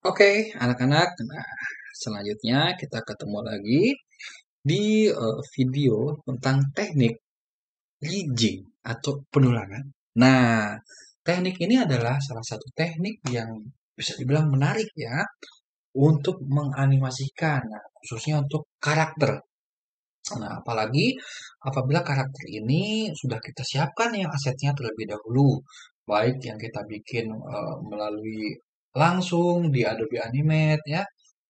Oke, anak-anak. Nah, selanjutnya kita ketemu lagi di video tentang teknik rigging atau penulangan. Nah, teknik ini adalah salah satu teknik yang bisa dibilang menarik ya untuk menganimasikan, nah, khususnya untuk karakter. Nah, apalagi apabila karakter ini sudah kita siapkan ya asetnya terlebih dahulu, baik yang kita bikin melalui langsung di Adobe Animate ya,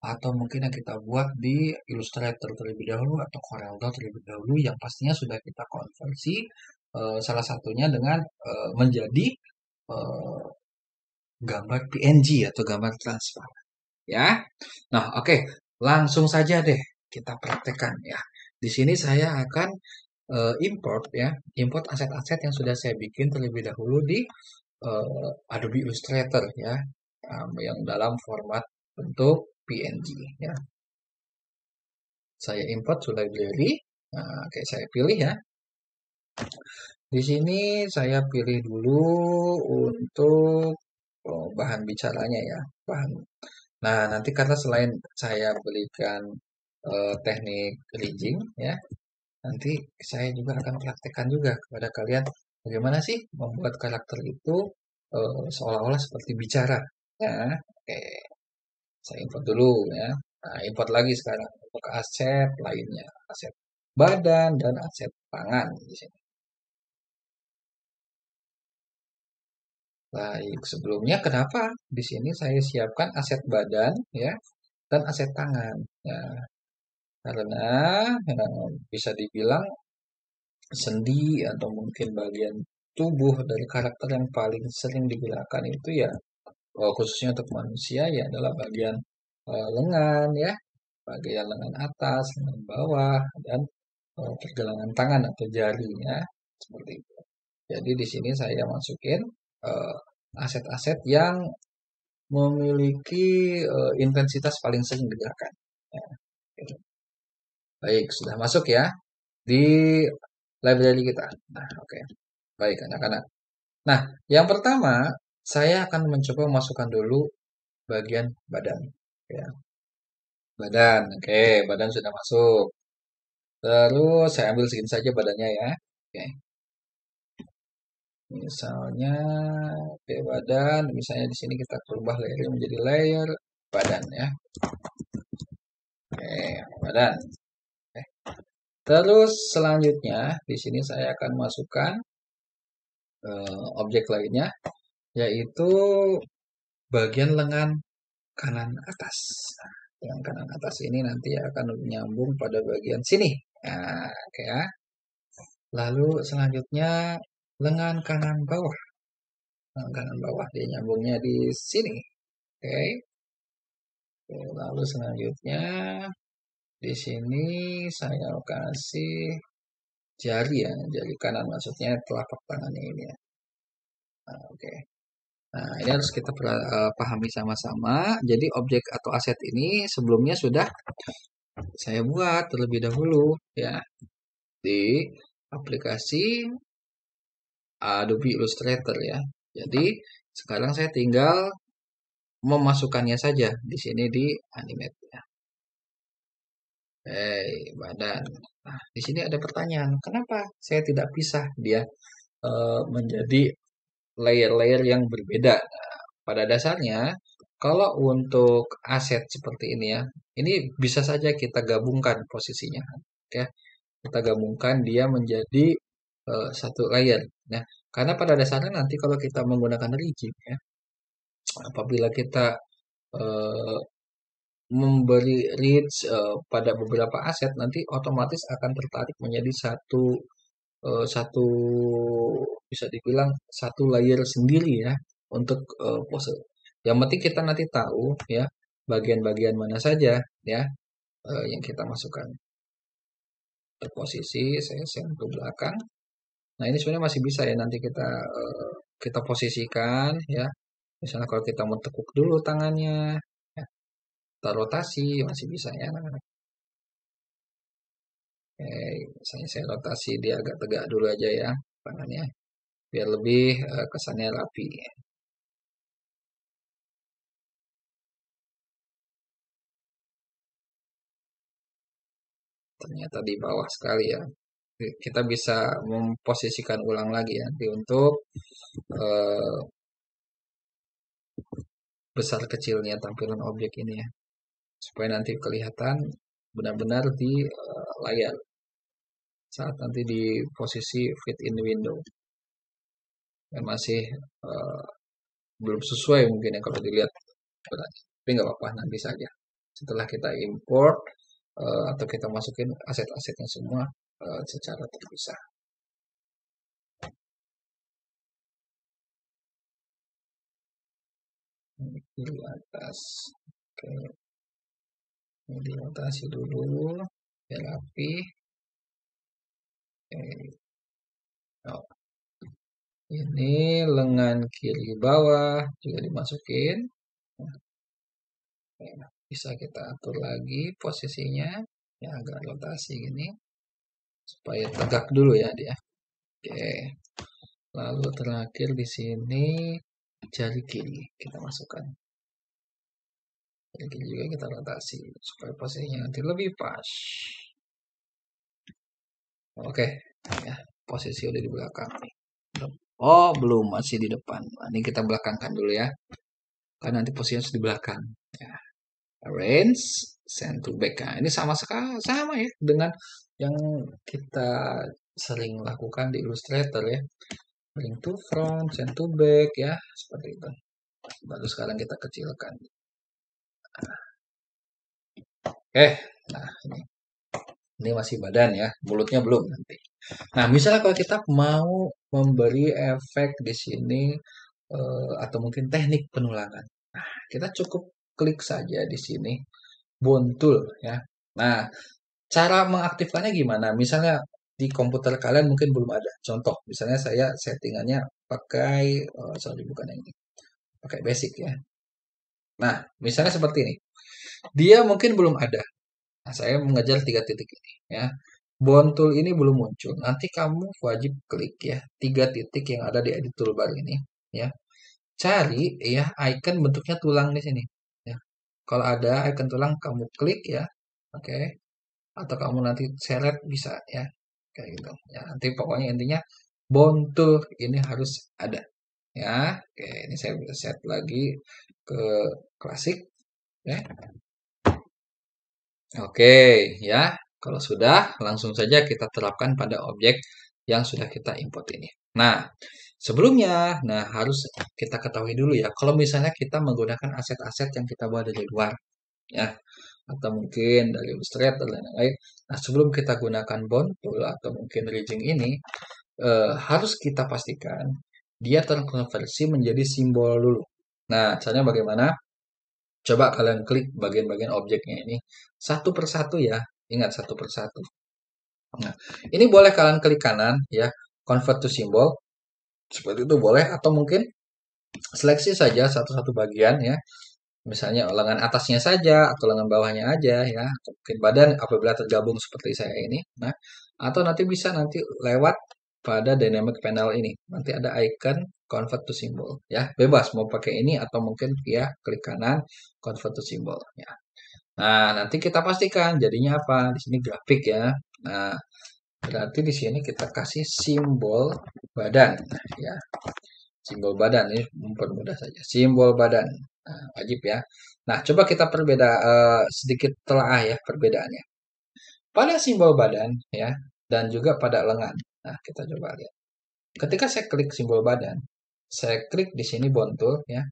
atau mungkin yang kita buat di Illustrator terlebih dahulu atau CorelDRAW terlebih dahulu, yang pastinya sudah kita konversi salah satunya dengan menjadi eh, gambar PNG atau gambar transparan ya. Nah, oke, langsung saja deh kita praktekkan ya. Di sini saya akan import ya, import aset-aset yang sudah saya bikin terlebih dahulu di Adobe Illustrator ya, yang dalam format bentuk PNG ya. Saya import to library. Nah, oke, saya pilih ya. Di sini saya pilih dulu untuk bahan bicaranya ya, bahan. Nah, nanti karena selain saya berikan teknik rigging ya, nanti saya juga akan praktekkan juga kepada kalian bagaimana sih membuat karakter itu seolah-olah seperti bicara. Ya, oke, saya import dulu ya. Nah, import lagi sekarang untuk aset lainnya, aset badan dan aset tangan di sini. Baik, sebelumnya kenapa di sini saya siapkan aset badan ya dan aset tangan. Ya, karena bisa dibilang sendi atau mungkin bagian tubuh dari karakter yang paling sering digunakan itu ya khususnya untuk manusia ya adalah bagian lengan ya, bagian lengan atas, lengan bawah dan pergelangan tangan atau jari ya, seperti itu. Jadi di sini saya masukin eh, aset-aset yang memiliki intensitas paling sering digerakkan. Ya, gitu. Baik, sudah masuk ya di library kita. Nah, oke. Baik, anak-anak. Nah, yang pertama, saya akan mencoba memasukkan dulu bagian badan. Ya, badan. Oke, badan sudah masuk. Terus saya ambil segini saja badannya ya. Oke. Misalnya, oke, badan. Misalnya di sini kita ubah layer menjadi layer badan ya. Oke, badan. Oke. Terus selanjutnya di sini saya akan masukkan objek lainnya, yaitu bagian lengan kanan atas. Nah, lengan kanan atas ini nanti akan menyambung pada bagian sini. Nah, oke ya. Lalu selanjutnya lengan kanan bawah. Lengan kanan bawah dia nyambungnya di sini. Oke. Oke, lalu selanjutnya di sini saya kasih jari ya, jari kanan maksudnya telapak tangannya ini ya. Nah, oke. Nah, ini harus kita pahami sama-sama. Jadi objek atau aset ini sebelumnya sudah saya buat terlebih dahulu ya di aplikasi Adobe Illustrator ya. Jadi sekarang saya tinggal memasukkannya saja di sini di Animate ya. Badan. Nah, di sini ada pertanyaan, kenapa saya tidak pisah dia menjadi layer-layer yang berbeda? Nah, pada dasarnya, kalau untuk aset seperti ini ya, ini bisa saja kita gabungkan posisinya. Ya, kita gabungkan dia menjadi satu layer. Nah, karena pada dasarnya nanti kalau kita menggunakan rigid ya, apabila kita eh, memberi reach pada beberapa aset, nanti otomatis akan tertarik menjadi satu bisa dibilang satu layer sendiri ya untuk pose. Yang penting kita nanti tahu ya bagian-bagian mana saja ya yang kita masukkan. Untuk posisi saya share ke belakang. Nah, ini sebenarnya masih bisa ya nanti kita posisikan ya. Misalnya kalau kita mau tekuk dulu tangannya, ya, kita rotasi masih bisa ya anak-anak. Oke, misalnya saya rotasi dia agak tegak dulu aja ya tangannya, biar lebih kesannya rapi. ternyata di bawah sekali ya. Kita bisa memposisikan ulang lagi ya, nanti untuk eh, besar kecilnya tampilan objek ini ya, supaya nanti kelihatan benar-benar di layar saat nanti di posisi fit in window. Dan masih eh, belum sesuai mungkin ya kalau dilihat beratnya. Tapi nggak apa-apa, nanti saja. Setelah kita import atau kita masukin aset-asetnya semua secara terpisah. Ini di atas. Oke, ini dirotasi dulu biar rapi. Oke. Oh, ini lengan kiri bawah juga dimasukin. Oke, bisa kita atur lagi posisinya ya, agak rotasi gini supaya tegak dulu ya dia. Oke. Lalu terakhir di sini jari kiri kita masukkan. Jari kiri juga kita rotasi supaya posisinya nanti lebih pas. Oke, ya posisi udah di belakang nih. Oh belum, masih di depan. Nah, ini kita belakangkan dulu ya. Kan nanti posisinya di belakang. Ya. Arrange, send to back. Nah, ini sama sama ya dengan yang kita sering lakukan di Illustrator ya. Bring to front, send to back ya, seperti itu. Baru sekarang kita kecilkan. Nah ini masih badan ya, mulutnya belum nanti. Nah, misalnya kalau kita mau memberi efek di sini atau mungkin teknik penulangan, nah, kita cukup klik saja di sini, Bone Tool ya. Nah, cara mengaktifkannya gimana? Misalnya di komputer kalian mungkin belum ada. Contoh, misalnya saya settingannya pakai, sorry bukan yang ini, pakai basic ya. Nah, misalnya seperti ini. Dia mungkin belum ada. Nah, saya mengejar 3 titik ini ya. Bone tool ini belum muncul. Nanti kamu wajib klik ya 3 titik yang ada di edit toolbar ini ya. Cari ya icon bentuknya tulang di sini ya. Kalau ada icon tulang kamu klik ya. Oke. Atau kamu nanti seret bisa ya. Kayak gitu. Ya, nanti pokoknya intinya bone tool ini harus ada ya. Oke, ini saya bisa set lagi ke klasik ya. Oke, ya. Kalau sudah, langsung saja kita terapkan pada objek yang sudah kita import ini. Nah, sebelumnya, harus kita ketahui dulu ya, kalau misalnya kita menggunakan aset-aset yang kita bawa dari luar, ya, atau mungkin dari Illustrator dan lain-lain. Nah, sebelum kita gunakan bone tool atau mungkin rigging ini, harus kita pastikan dia terkonversi menjadi simbol dulu. Nah, caranya bagaimana? Coba kalian klik bagian-bagian objeknya ini satu persatu ya. Ingat satu persatu. Nah, ini boleh kalian klik kanan ya, convert to symbol. Seperti itu boleh atau mungkin seleksi saja satu-satu bagian ya. Misalnya lengan atasnya saja atau lengan bawahnya aja ya. Atau mungkin badan apabila tergabung seperti saya ini. Nah, atau nanti bisa nanti lewat pada dynamic panel ini. Nanti ada icon convert to symbol ya. Bebas mau pakai ini atau mungkin ya klik kanan convert to symbol ya. Nah, nanti kita pastikan jadinya apa? Di sini grafik ya. Nah, berarti di sini kita kasih simbol badan ya. Simbol badan ini mempermudah saja. Simbol badan. Nah, wajib ya. Nah, coba kita sedikit telaah ya perbedaannya. Pada simbol badan ya dan juga pada lengan. Nah, kita coba lihat. Ketika saya klik simbol badan, saya klik di sini bontul ya.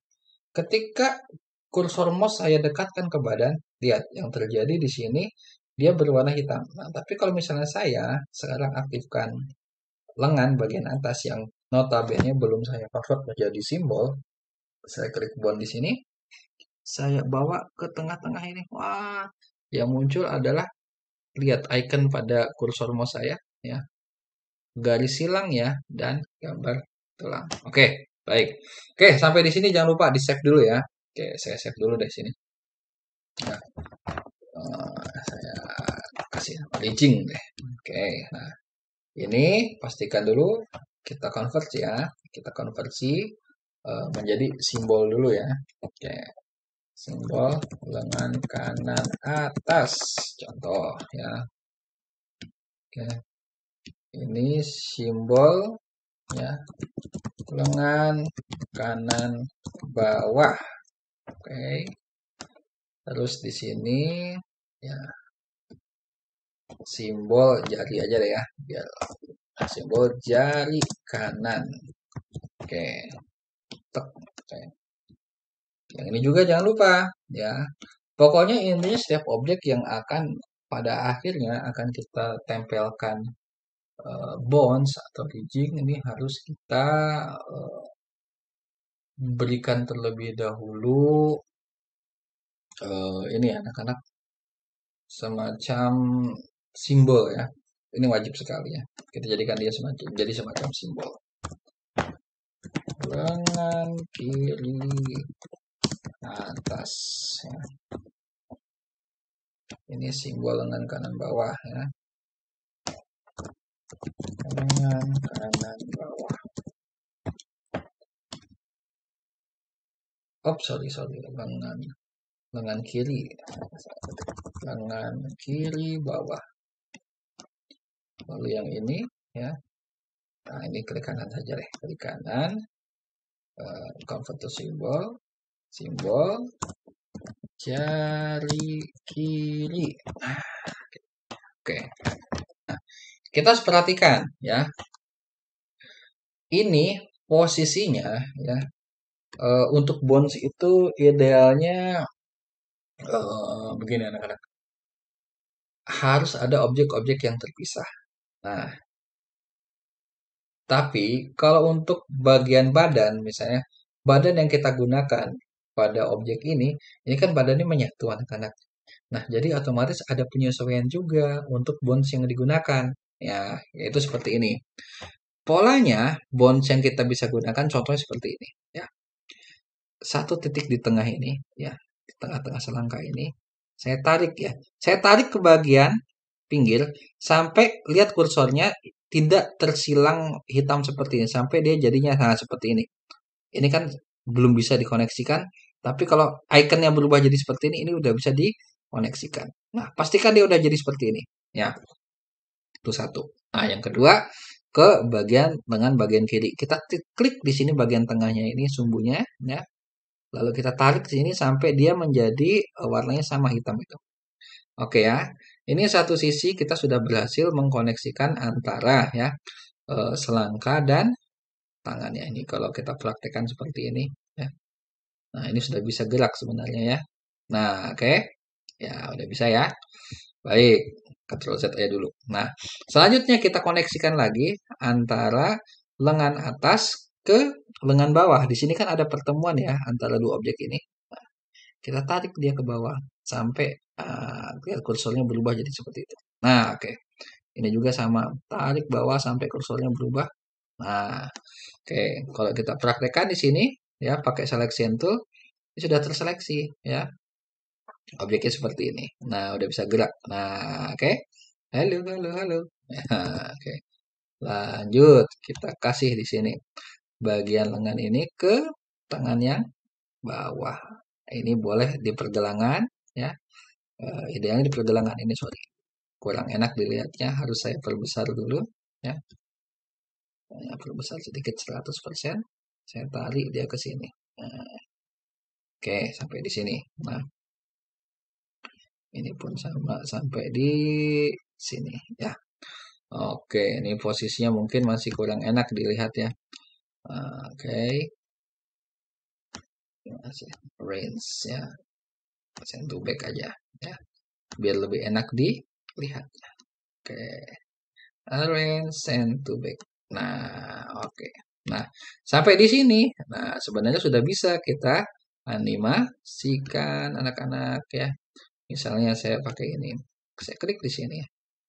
Ketika kursor mouse saya dekatkan ke badan, lihat yang terjadi di sini dia berwarna hitam. Nah, tapi kalau misalnya saya sekarang aktifkan lengan bagian atas yang notabene belum saya convert menjadi simbol, saya klik bond di sini, saya bawa ke tengah-tengah ini. Wah, yang muncul adalah lihat icon pada kursor mouse saya ya, garis silang ya dan gambar tulang. Oke, baik. Oke, sampai di sini jangan lupa di-save dulu ya. Oke, saya save dulu deh sini. Nah, saya kasih nama leasing deh. Oke, nah ini pastikan dulu kita convert ya, kita konversi menjadi simbol dulu ya. Oke, simbol lengan kanan atas, contoh ya. Oke, ini simbol ya lengan kanan bawah. Oke, terus di sini ya simbol jari aja deh ya, biar simbol jari kanan. Oke, tek. Oke. Yang ini juga jangan lupa ya. Pokoknya intinya setiap objek yang akan pada akhirnya akan kita tempelkan bonds atau ridging ini harus kita eh, berikan terlebih dahulu ini anak-anak semacam simbol ya. Ini wajib sekali ya. Kita jadikan dia semacam simbol. Lengan kiri atas ya. Ini simbol lengan kanan bawah ya. Lengan kanan bawah. Oh, sorry. Lengan kiri. Lengan kiri bawah. Lalu yang ini ya. Nah, ini klik kanan saja deh. Klik kanan. Convert to simbol jari kiri. Oke. Nah, kita harus perhatikan ya. Ini posisinya ya. Untuk bonds itu idealnya begini anak-anak. Harus ada objek-objek yang terpisah. Nah, tapi kalau untuk bagian badan, misalnya badan yang kita gunakan pada objek ini kan badannya menyatu anak-anak. Nah, jadi otomatis ada penyesuaian juga untuk bonds yang digunakan. Ya, yaitu seperti ini. Polanya bonds yang kita bisa gunakan contohnya seperti ini. Ya, satu titik di tengah ini, ya, di tengah-tengah selangkah ini, saya tarik ya. Saya tarik ke bagian pinggir sampai lihat kursornya tidak tersilang hitam seperti ini sampai dia jadinya seperti ini. Ini kan belum bisa dikoneksikan, tapi kalau ikonnya berubah jadi seperti ini udah bisa dikoneksikan. Nah, pastikan dia udah jadi seperti ini. Ya, itu satu. Nah, yang kedua ke bagian lengan bagian kiri. Kita klik di sini bagian tengahnya ini sumbunya, ya. Lalu kita tarik di sini sampai dia menjadi warnanya sama hitam itu. Oke ya. Ini satu sisi kita sudah berhasil mengkoneksikan antara ya selangkah dan tangannya ini. Kalau kita praktekkan seperti ini ya. Nah, ini sudah bisa gerak sebenarnya ya. Nah, oke. Ya, udah bisa ya. Baik, Ctrl Z aja dulu. Nah, selanjutnya kita koneksikan lagi antara lengan atas ke lengan bawah. Di sini kan ada pertemuan ya antara dua objek ini. Nah, kita tarik dia ke bawah sampai kursornya berubah jadi seperti itu. Nah, oke. Ini juga sama, tarik bawah sampai kursornya berubah. Nah, oke. Kalau kita praktekkan di sini ya pakai selection tool, ini sudah terseleksi ya. Objeknya seperti ini. Nah, udah bisa gerak. Nah, oke. Halo. Nah, oke. Lanjut, kita kasih di sini bagian lengan ini ke tangan yang bawah. Ini boleh di pergelangan ya. Idealnya di pergelangan ini, sorry. Kurang enak dilihatnya, harus saya perbesar dulu ya. Saya perbesar sedikit 100%. Saya tarik dia ke sini. Nah, oke, sampai di sini. Nah, ini pun sama sampai di sini ya. Oke, ini posisinya mungkin masih kurang enak dilihat ya. Oke, masih range ya. Send to back aja ya, biar lebih enak dilihat. Oke, range send to back. Nah, oke. Nah, sampai di sini. Nah, sebenarnya sudah bisa kita animasikan anak-anak ya. Misalnya saya pakai ini. Saya klik di sini.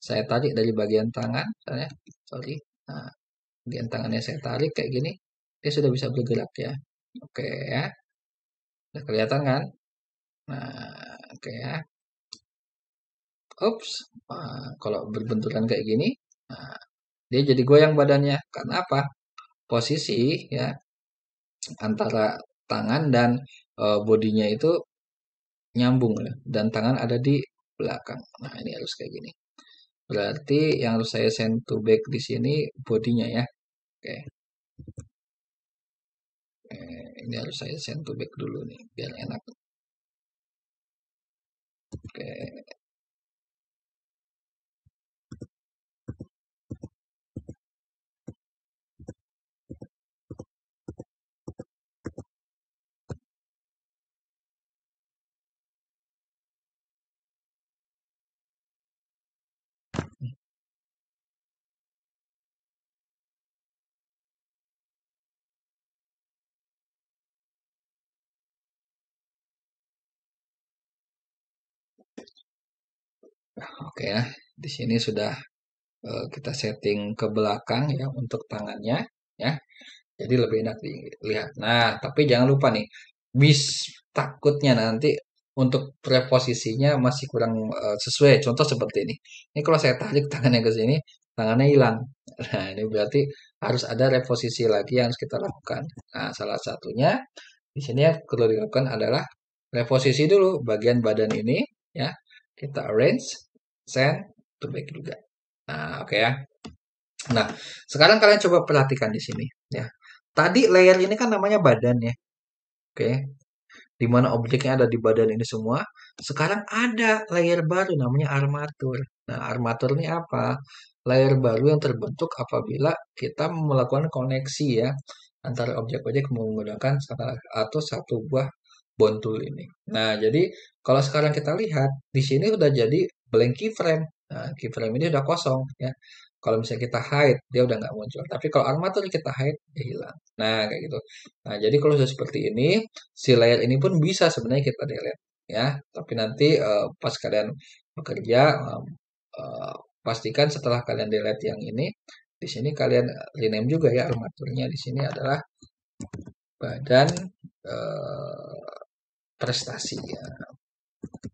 Saya tarik dari bagian tangan, misalnya. Sorry. Nah, bagian tangannya saya tarik kayak gini. Dia sudah bisa bergerak ya. Oke ya. Udah kelihatan kan? Nah, oke ya. Ups. Nah, kalau berbenturan kayak gini, nah, dia jadi goyang badannya. Karena apa? Posisi ya antara tangan dan bodinya itu nyambung ya. Dan tangan ada di belakang. Nah, ini harus kayak gini. Berarti yang harus saya send to back di sini bodinya ya. Oke. Ini harus saya send to back dulu nih biar enak. Oke. Oke ya. Di sini sudah kita setting ke belakang ya untuk tangannya ya. Jadi lebih enak dilihat. Nah, tapi jangan lupa nih, bis takutnya nanti untuk preposisinya masih kurang sesuai. Contoh seperti ini. Ini kalau saya tarik tangannya ke sini, tangannya hilang. Nah, ini berarti harus ada reposisi lagi yang harus kita lakukan. Nah, salah satunya di sini yang perlu dilakukan adalah reposisi dulu bagian badan ini ya. Kita arrange, send to back juga. Nah, oke ya. Nah, sekarang kalian coba perhatikan di sini ya. Tadi layer ini kan namanya badan ya. Oke. Di mana objeknya ada di badan ini semua. Sekarang ada layer baru namanya armatur. Nah, armatur ini apa? Layer baru yang terbentuk apabila kita melakukan koneksi ya antara objek-objek menggunakan atau satu buah bond tool ini. Nah, jadi kalau sekarang kita lihat di sini udah jadi blank keyframe. Nah, keyframe ini udah kosong ya. Kalau misalnya kita hide, dia udah nggak muncul. Tapi kalau armatur kita hide, dia hilang. Nah, kayak gitu. Nah, jadi kalau sudah seperti ini, si layer ini pun bisa sebenarnya kita delete ya. Tapi nanti pas kalian bekerja, eh, pastikan setelah kalian delete yang ini, di sini kalian rename juga ya armaturnya. Di sini adalah badan eh, prestasi ya.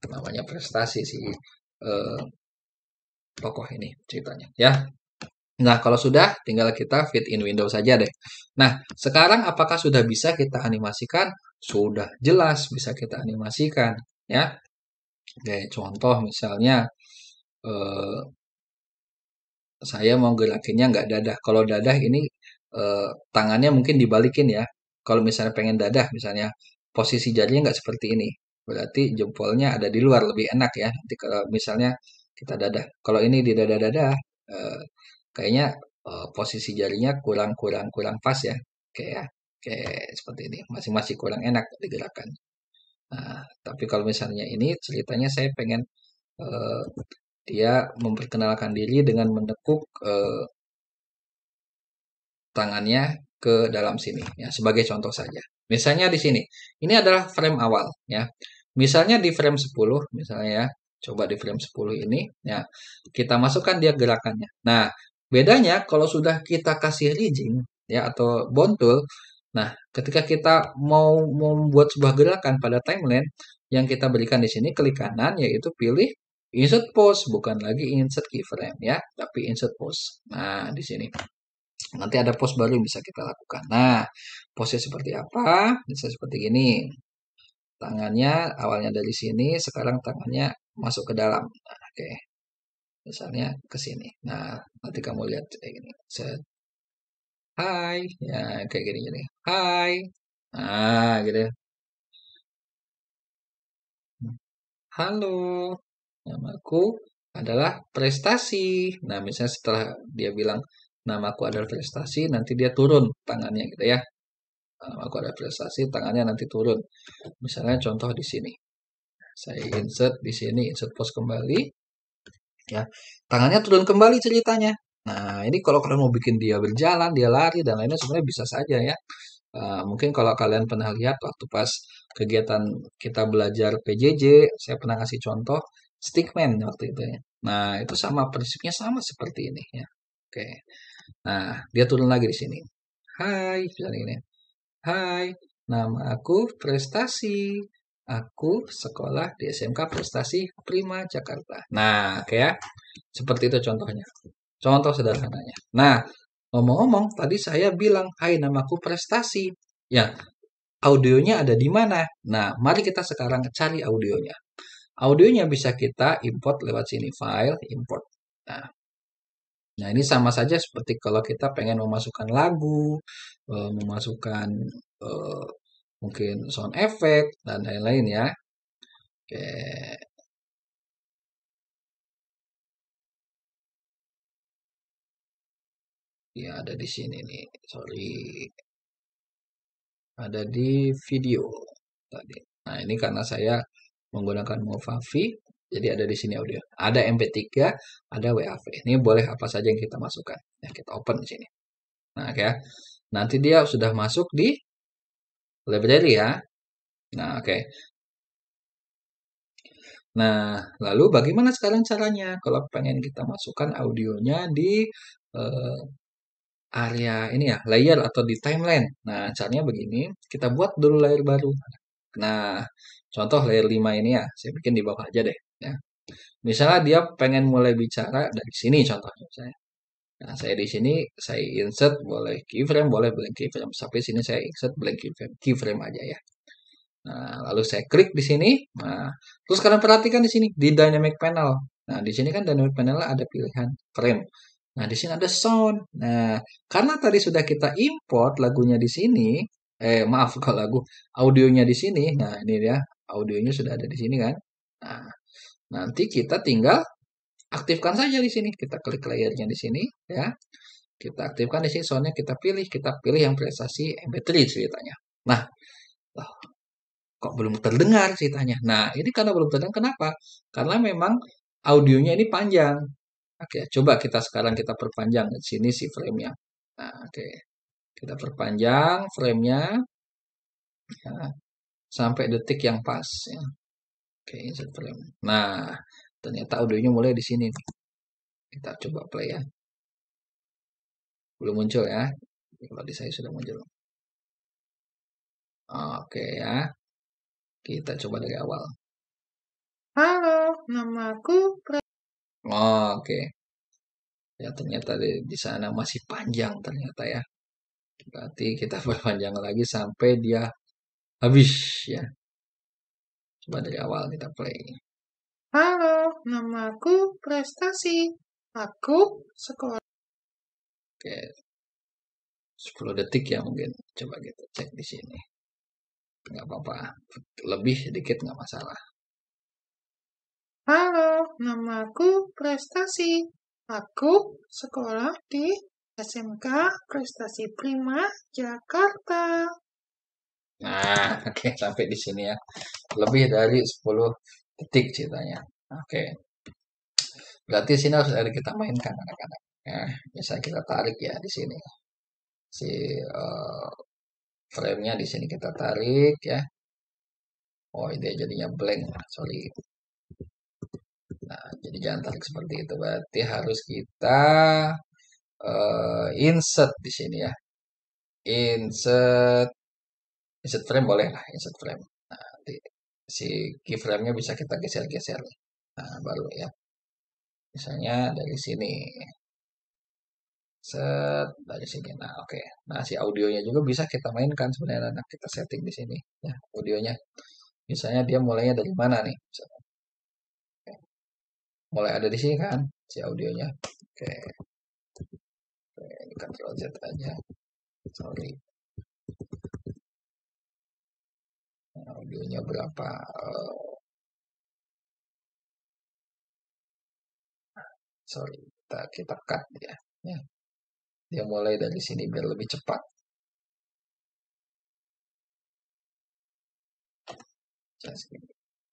Namanya prestasi sih eh, tokoh ini ceritanya ya. Nah, kalau sudah, tinggal kita fit in window saja deh. Nah, sekarang apakah sudah bisa kita animasikan? Sudah jelas bisa kita animasikan, ya. Oke, contoh misalnya, eh, saya mau gerakinnya nggak dadah. Kalau dadah ini tangannya mungkin dibalikin ya. Kalau misalnya pengen dadah, misalnya posisi jarinya nggak seperti ini. Berarti jempolnya ada di luar, lebih enak ya. Nanti kalau misalnya kita dadah. Kalau ini di dada-dada, eh, kayaknya posisi jarinya kurang kurang kurang pas ya. Kayak kayak seperti ini. Masih-masih kurang enak digerakkan. Nah, tapi kalau misalnya ini ceritanya saya pengen eh, dia memperkenalkan diri dengan menekuk tangannya ke dalam sini ya sebagai contoh saja. Misalnya di sini. Ini adalah frame awal ya. Misalnya di frame 10 misalnya ya. Coba di frame 10 ini ya. Kita masukkan dia gerakannya. Nah, bedanya kalau sudah kita kasih rigging ya atau bond tool, nah ketika kita mau membuat sebuah gerakan pada timeline yang kita berikan di sini klik kanan yaitu pilih insert pose bukan lagi insert keyframe ya, tapi insert pose. Nah, di sini. Nanti ada pose baru yang bisa kita lakukan. Nah, pose seperti apa? Bisa seperti gini. Tangannya awalnya dari sini, sekarang tangannya masuk ke dalam. Nah, oke. Misalnya ke sini. Nah, nanti kamu lihat kayak gini. Set. Hai. Ya, kayak gini-gini. Hai. Nah, gitu. Halo. Namaku adalah prestasi. Nah, misalnya setelah dia bilang namaku adalah prestasi, nanti dia turun tangannya gitu ya. Aku ada prestasi, tangannya nanti turun. Misalnya contoh di sini. Saya insert di sini, insert post kembali. Ya, tangannya turun kembali ceritanya. Nah, ini kalau kalian mau bikin dia berjalan, dia lari, dan lainnya sebenarnya bisa saja ya. Mungkin kalau kalian pernah lihat waktu pas kegiatan kita belajar PJJ, saya pernah kasih contoh stickman waktu itu ya. Nah, itu sama prinsipnya sama seperti ini ya. Oke. Nah, dia turun lagi di sini. Hai, misalnya ini. Hai, nama aku Prestasi. Aku sekolah di SMK Prestasi Prima Jakarta. Nah, kayak seperti itu contohnya. Contoh sederhananya. Nah, ngomong-ngomong, tadi saya bilang, hai namaku Prestasi. Ya, audionya ada di mana? Nah, mari kita sekarang cari audionya. Audionya bisa kita import lewat sini, file, import. Nah, nah ini sama saja seperti kalau kita pengen memasukkan lagu, memasukkan eh, mungkin sound effect dan lain-lain ya. Oke, ya ada di sini nih. Sorry, ada di video tadi. Nah, ini karena saya menggunakan Movavi, jadi ada di sini audio. Ada MP3, ada WAV. Ini boleh apa saja yang kita masukkan. Ya, kita open di sini. Nah, oke ya. Nanti dia sudah masuk di library ya. Nah, oke. Nah, lalu bagaimana sekarang caranya kalau pengen kita masukkan audionya di eh, area ini ya, layer atau di timeline. Nah, caranya begini, kita buat dulu layer baru. Nah, contoh layer 5 ini ya, saya bikin di bawah aja deh ya. Misalnya dia pengen mulai bicara dari sini contohnya saya. Nah, saya di sini saya insert boleh keyframe, boleh blank keyframe. Sampai sini saya insert blank keyframe aja ya. Nah, lalu saya klik di sini. Nah, terus kalian perhatikan di sini di dynamic panel. Nah, di sini kan dynamic panel ada pilihan frame. Nah, di sini ada sound. Nah, karena tadi sudah kita import lagunya di sini, maaf kalau lagu audionya di sini. Nah, ini dia audionya sudah ada di sini kan. Nah, nanti kita tinggal aktifkan saja di sini. Kita klik layernya di sini ya. Kita aktifkan di sini soundnya kita pilih yang prestasi MP3 ceritanya. Nah, kok belum terdengar ceritanya. Nah, ini karena belum terdengar kenapa? Karena memang audionya ini panjang. Oke, coba kita sekarang kita perpanjang di sini si frame-nya. Nah, oke. Kita perpanjang frame-nya ya, sampai detik yang pas ya. Oke, insert frame. Nah, ternyata audionya mulai di sini nih. Kita coba play ya. Belum muncul ya. Kalau di saya sudah muncul. Oke ya. Kita coba dari awal. Halo, namaku Oke. Ya ternyata di sana masih panjang ternyata ya. Berarti kita perpanjang lagi sampai dia habis ya. Coba dari awal kita play. Halo, namaku Prestasi. Aku sekolah. Oke, 10 detik ya mungkin. Coba kita cek di sini. Nggak apa-apa. Lebih sedikit nggak masalah. Halo, namaku Prestasi. Aku sekolah di SMK Prestasi Prima Jakarta. Nah, oke sampai di sini ya. Lebih dari 10 detik ceritanya. Oke. Berarti sini harus ada kita mainkan anak-anak. Ya, bisa kita tarik ya di sini. Si frame-nya di sini kita tarik ya. Oh, ini jadinya blank. Sorry. Nah, jadi jangan tarik seperti itu. Berarti harus kita insert di sini ya. Insert insert frame boleh lah, insert frame. Nah, si keyframe-nya bisa kita geser-geser. Nah, baru ya. Misalnya dari sini. Set dari sini. Nah, oke. Nah, si audionya juga bisa kita mainkan sebenarnya. Nah, kita setting di sini ya, audionya. Misalnya dia mulainya dari mana nih? Misalnya, mulai ada di sini kan si audionya. Oke, oke ini Ctrl Z aja. Sorry. Nah, audionya berapa? Sorry, kita cut ya. Ya, dia mulai dari sini biar lebih cepat.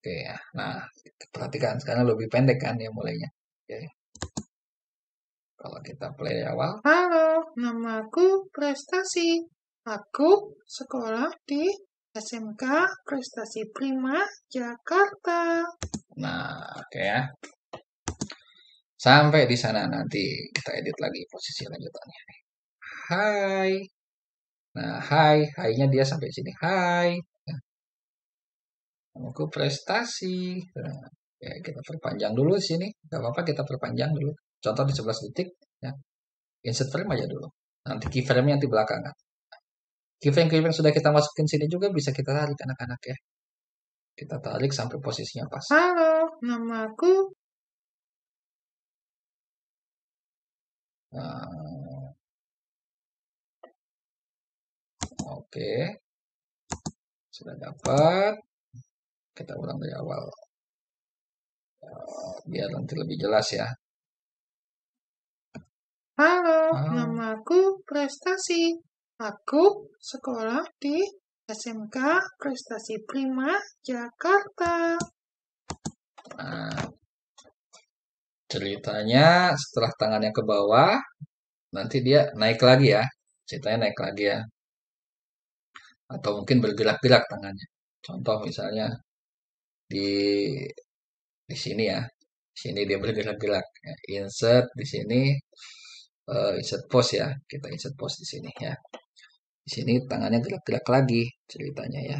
Oke ya. Nah, perhatikan sekarang lebih pendek kan ya mulainya. Oke. Kalau kita play awal. Halo, namaku Prestasi. Aku sekolah di SMK Prestasi Prima Jakarta. Nah, oke ya. Sampai di sana nanti kita edit lagi posisi lanjutannya. Hai. Nah, hai. Hai-nya dia sampai sini. Hai. Nah, namaku Prestasi. Nah, ya, kita perpanjang dulu di sini. Gak apa-apa kita perpanjang dulu. Contoh di 11 detik. Ya. Insert frame aja dulu. Nanti keyframe-nya nanti belakangan. Keyframe yang sudah kita masukin sini juga bisa kita tarik anak-anak ya. Kita tarik sampai posisinya pas. Halo, namaku Nah, oke, sudah dapat. Kita ulang dari awal biar nanti lebih jelas ya. Halo, Ah, namaku Prestasi. Aku sekolah di SMK Prestasi Prima, Jakarta. nah, ceritanya setelah tangannya ke bawah, nanti dia naik lagi ya. Ceritanya naik lagi ya. Atau mungkin bergerak-gerak tangannya. Contoh misalnya di di sini ya. Di sini dia bergerak-gerak. Ya, insert di sini, insert pose ya. Kita insert pose di sini ya. Di sini tangannya gerak-gerak lagi ceritanya ya.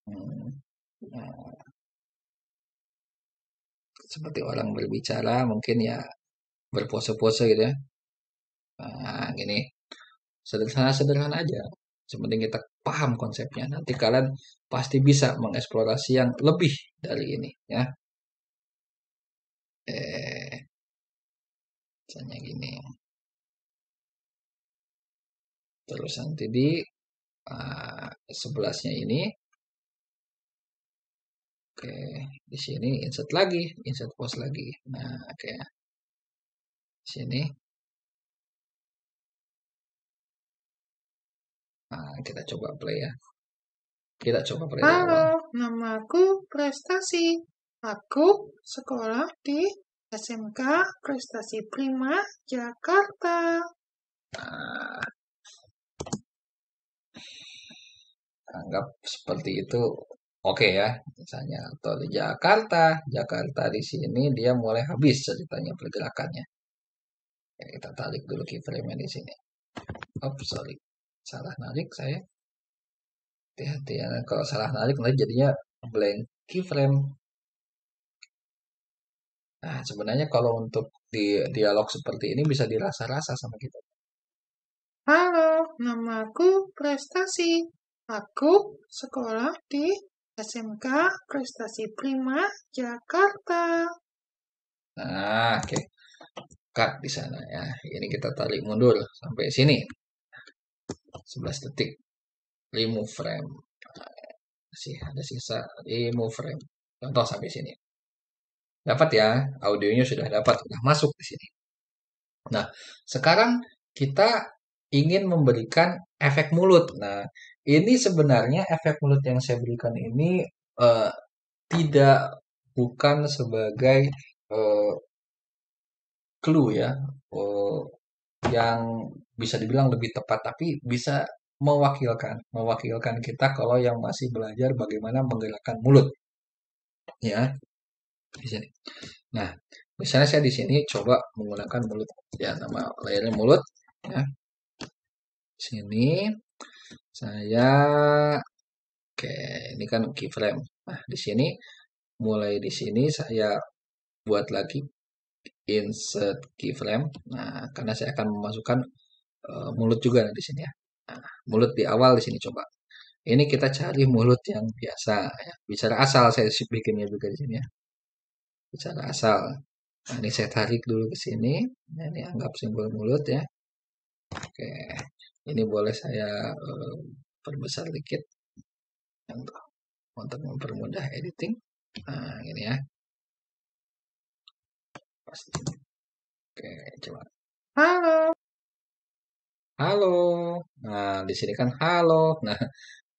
Hmm, nah, seperti orang berbicara mungkin ya berpose-pose gitu ya. Nah, gini. Sederhana-sederhana aja. Sepenting kita paham konsepnya. Nanti kalian pasti bisa mengeksplorasi yang lebih dari ini ya. Misalnya gini. Terus nanti di sebelasnya ini, oke, di sini insert lagi, insert post lagi. Nah, oke, sini, nah, kita coba play ya. Kita coba play dari awal. Halo, namaku Prestasi. Aku sekolah di SMK Prestasi Prima, Jakarta. Nah, anggap seperti itu, oke ya, misalnya atau di Jakarta, Jakarta di sini dia mulai habis ceritanya pergerakannya. Ya, kita tarik dulu keyframe di sini. Oh, sorry, salah narik saya. Hati-hati ya, kalau salah narik nanti jadinya blank keyframe. Nah, sebenarnya kalau untuk di dialog seperti ini bisa dirasa-rasa sama kita. Halo, namaku Prestasi. Aku sekolah di SMK Prestasi Prima, Jakarta. Nah, oke. Cut di sana ya. Ini kita tarik mundur sampai sini. 11 detik. Remove frame. Masih ada sisa remove frame. Contoh sampai sini. Dapat ya, audionya sudah dapat, sudah masuk di sini. Nah, sekarang kita ingin memberikan efek mulut. Nah, ini sebenarnya efek mulut yang saya berikan ini eh, tidak bukan sebagai eh, clue ya, yang bisa dibilang lebih tepat, tapi bisa mewakilkan kita kalau yang masih belajar bagaimana menggerakkan mulut, ya di sini. Nah, misalnya saya di sini coba menggunakan mulut, ya nama layarnya mulut, ya. Sini saya, oke, ini kan keyframe. Nah, di sini mulai di sini saya buat lagi insert keyframe. Nah, karena saya akan memasukkan mulut juga di sini ya. Nah, mulut di awal di sini coba. Ini kita cari mulut yang biasa ya. Bicara asal saya bikinnya juga di sini ya. Bicara asal. Nah, ini saya tarik dulu ke sini. Nah, ini anggap simbol mulut ya. Oke. Ini boleh saya perbesar dikit untuk mempermudah editing. Nah, ini ya. Pasti. Oke, coba. Halo. Halo. Nah, di sini kan halo. Nah,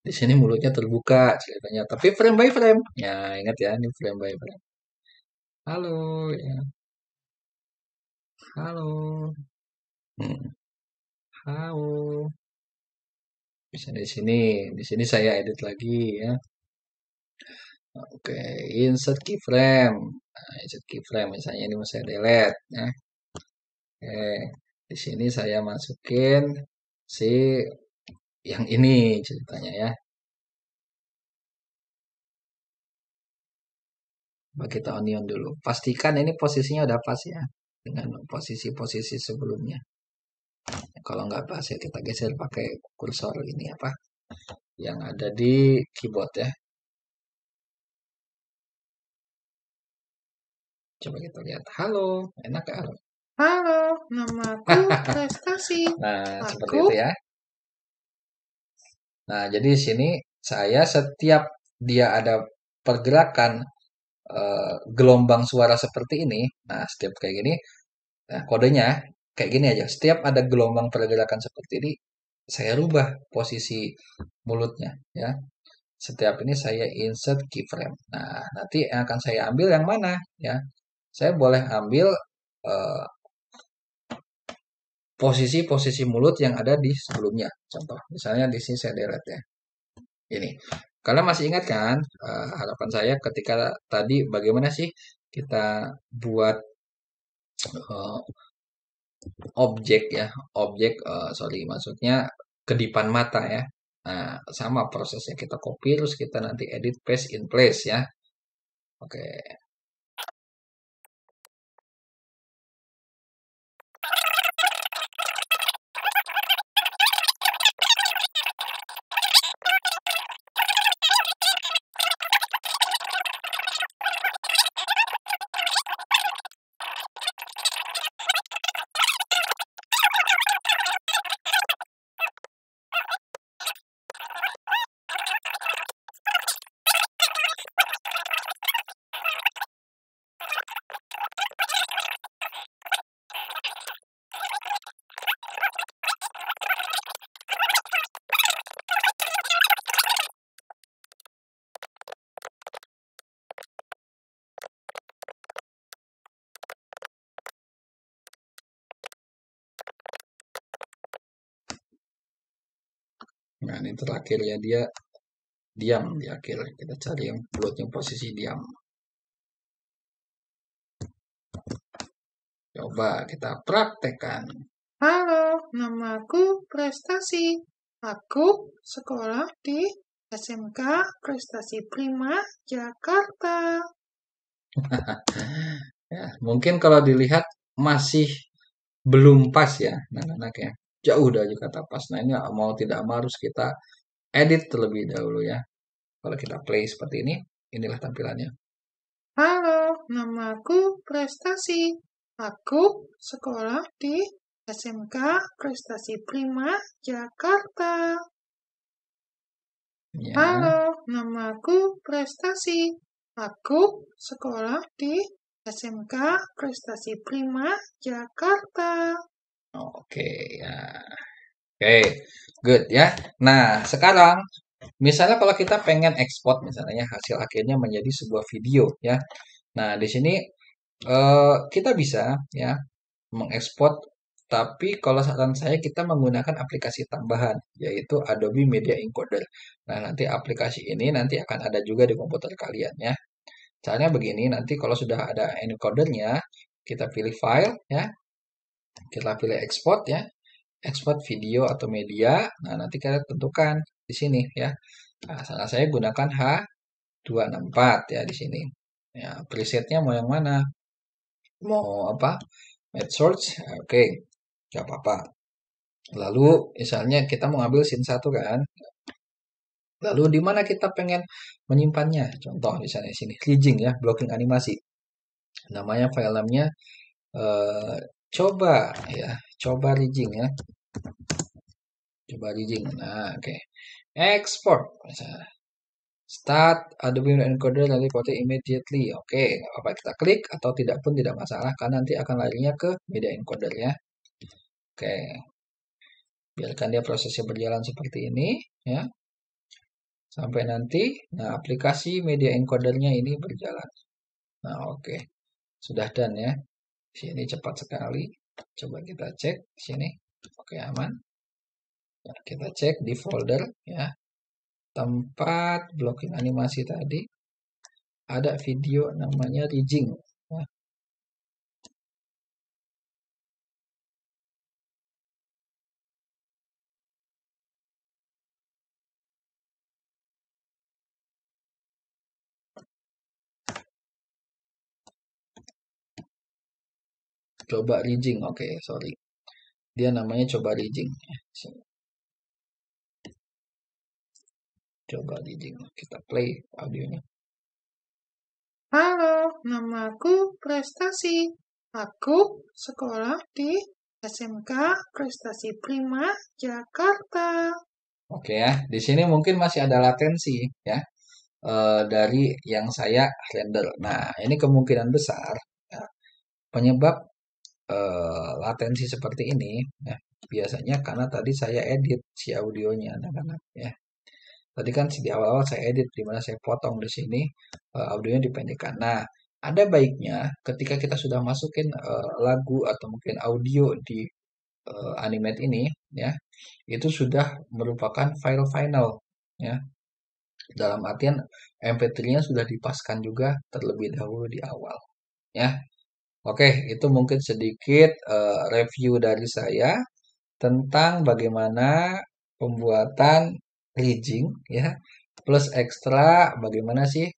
di sini mulutnya terbuka ceritanya, tapi frame by frame. Ya, ingat ya, ini frame by frame. Halo, ya. Halo. Hmm, halo. Bisa di sini saya edit lagi ya. Oke, insert keyframe. Nah, insert keyframe misalnya ini mau saya delete ya. Oke, di sini saya masukin si yang ini ceritanya ya. Coba kita onion dulu. Pastikan ini posisinya udah pas ya dengan posisi-posisi sebelumnya. Kalau nggak pas ya kita geser pakai kursor ini apa yang ada di keyboard ya. Coba kita lihat. Halo, enak gak? Halo? Halo, namaku Prestasi. Nah, seperti Aku itu ya. Nah, jadi di sini saya setiap dia ada pergerakan gelombang suara seperti ini, nah setiap kayak gini, nah kodenya kayak gini aja. Setiap ada gelombang pergerakan seperti ini, saya rubah posisi mulutnya ya. Setiap ini saya insert keyframe. Nah, nanti yang akan saya ambil yang mana ya? Saya boleh ambil eh, posisi-posisi mulut yang ada di sebelumnya. Contoh, misalnya di sini saya delete ya. Ini. Kalian masih ingat kan harapan saya ketika tadi bagaimana sih kita buat eh, objek ya, objek sorry maksudnya kedipan mata ya. Nah, sama prosesnya kita copy terus kita nanti edit paste in place ya. Oke. Nah, ini terakhir ya dia diam di akhir. Kita cari yang mulutnya posisi diam. Coba kita praktekkan. Halo, namaku Prestasi. Aku sekolah di SMK Prestasi Prima, Jakarta. Ya, mungkin kalau dilihat masih belum pas ya, anak-anak ya. Jauh dari kata pas. Nah, ini mau tidak mau harus kita edit terlebih dahulu ya. Kalau kita play seperti ini, inilah tampilannya. Halo, namaku Prestasi. Aku sekolah di SMK Prestasi Prima, Jakarta. Ya, Halo, namaku Prestasi. Aku sekolah di SMK Prestasi Prima, Jakarta. oke ya. Oke, good ya. Nah, sekarang misalnya kalau kita pengen ekspor misalnya hasil akhirnya menjadi sebuah video ya. Nah, di sini kita bisa ya mengekspor tapi kalau saran saya kita menggunakan aplikasi tambahan yaitu Adobe Media Encoder. Nah, nanti aplikasi ini nanti akan ada juga di komputer kalian ya. Caranya begini, nanti kalau sudah ada encodernya, kita pilih file ya, kita pilih export ya, export video atau media. Nah, nanti kita tentukan di sini ya. Nah, salah saya gunakan H264 ya di sini. Ya, presetnya mau yang mana? Mau apa? Med source, oke, nggak apa-apa. Lalu misalnya kita mau ambil scene 1 kan. Lalu di mana kita pengen menyimpannya? Contoh misalnya di sini, rigging ya, blocking animasi. Namanya file namanya eh, coba ya, coba rigging ya, coba rigging. Nah, oke. Export misalnya. Start Adobe Encoder lalu foto immediately. Oke, nggak apa kita klik atau tidak pun tidak masalah karena nanti akan larinya ke media encoder ya. Oke, biarkan dia prosesnya berjalan seperti ini ya. Sampai nanti nah aplikasi media encodernya ini berjalan. Nah, oke. Sudah done ya. Sini cepat sekali. Coba kita cek sini. Oke, aman. Nah, kita cek di folder ya. Tempat blocking animasi tadi ada video namanya rigging. Ya. Coba rigging. Oke, sorry. Dia namanya coba rigging. Coba rigging. Kita play audionya. Halo, namaku Prestasi. Aku sekolah di SMK Prestasi Prima Jakarta. Oke ya, di sini mungkin masih ada latensi ya dari yang saya render. Nah, ini kemungkinan besar ya, penyebab latensi seperti ini ya, biasanya karena tadi saya edit si audionya anak-anak ya. Tadi kan di awal-awal saya edit di mana saya potong di sini audionya dipendekkan. Nah, ada baiknya ketika kita sudah masukin lagu atau mungkin audio di Animate ini ya, itu sudah merupakan file final ya. Dalam artian MP3-nya sudah dipaskan juga terlebih dahulu di awal ya. Oke, itu mungkin sedikit review dari saya tentang bagaimana pembuatan rigging ya, plus ekstra bagaimana sih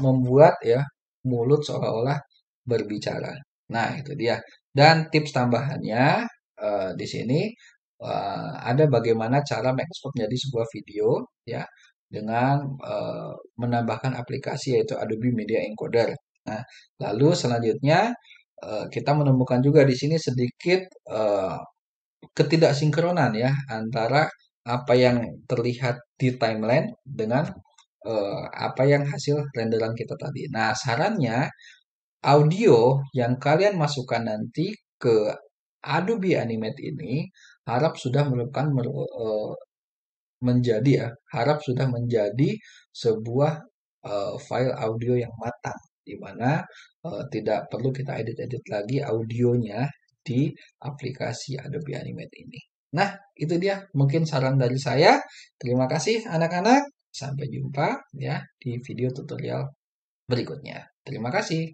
membuat ya mulut seolah-olah berbicara. Nah, itu dia. Dan tips tambahannya di sini ada bagaimana cara mengekspor menjadi sebuah video ya dengan menambahkan aplikasi yaitu Adobe Media Encoder. Nah, lalu selanjutnya kita menemukan juga di sini sedikit ketidaksinkronan ya antara apa yang terlihat di timeline dengan apa yang hasil renderan kita tadi. Nah, sarannya audio yang kalian masukkan nanti ke Adobe Animate ini harap sudah merupakan menjadi ya, harap sudah menjadi sebuah file audio yang matang di mana tidak perlu kita edit-edit lagi audionya di aplikasi Adobe Animate ini. Nah, itu dia mungkin saran dari saya. Terima kasih anak-anak. Sampai jumpa ya di video tutorial berikutnya. Terima kasih.